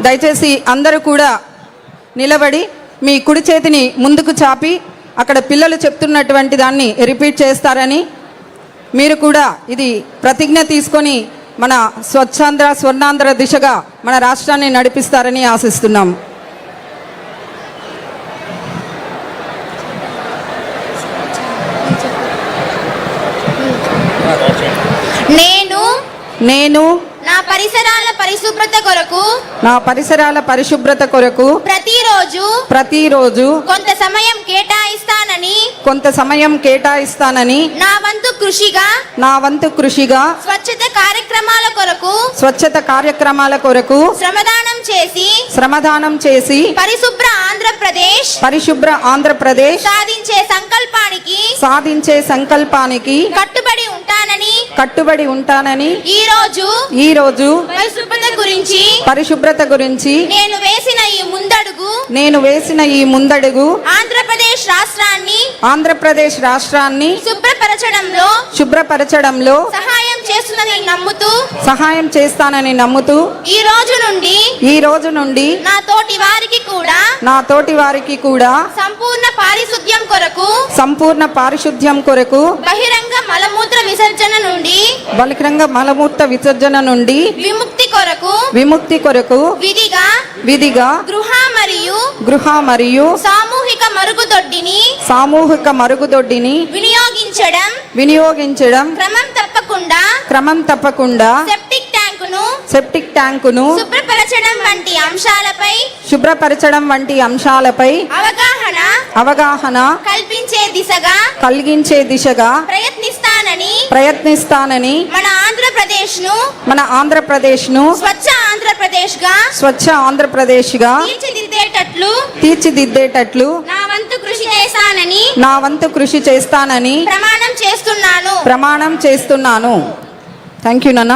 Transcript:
దయచేసి అందరూ కూడా నిలబడి మీ కుడి చేతిని ముందుకు చాపి అక్కడ పిల్లలు చెప్తున్నటువంటి దాన్ని రిపీట్ చేస్తారని, మీరు కూడా ఇది ప్రతిజ్ఞ తీసుకొని మన స్వచ్ఛాంధ్ర స్వర్ణాంధ్ర దిశగా మన రాష్ట్రాన్ని నడిపిస్తారని ఆశిస్తున్నాం. నేను నా పరిసరాల పరిశుభ్రత కొరకు ప్రతిరోజు కొంత సమయం కేటాయిస్తానని నా వంతు కృషిగా స్వచ్ఛత కార్యక్రమాల కొరకు శ్రమదానం చేసి పరిశుభ్ర ఆంధ్రప్రదేశ్ సాధించే సంకల్పానికి కట్టుబడి ఉంటానని ఈ రోజు పరిశుభ్రత గురించి నేను వేసిన ఈ ముందడుగు ఆంధ్రప్రదేశ్ రాష్ట్రాన్ని శుభ్రపరచడంలో సహాయం చేస్తానని నమ్ముతూ ఈ రోజు నుండి నా తోటి వారికి కూడా సంపూర్ణ పారిశుద్ధ్యం కొరకు బహిరంగ మలమూత్ర విసర్జన నుండి విముక్తి కొరకు విధిగా గృహ మరియు సామూహిక మరుగుదొడ్డిని వినియోగించడం క్రమం తప్పకుండా సెప్టిక్ ట్యాంకును శుభ్రపరచడం వంటి అంశాలపై అవగాహన కలిగించే దిశగా ప్రయత్నిస్తానని మన ఆంధ్రప్రదేశ్ ను స్వచ్ఛ ఆంధ్రప్రదేశ్ గా తీర్చిదిద్దేటట్లు నా వంతు కృషి చేస్తానని ప్రమాణం చేస్తున్నాను. థ్యాంక్ యూ నాన్న.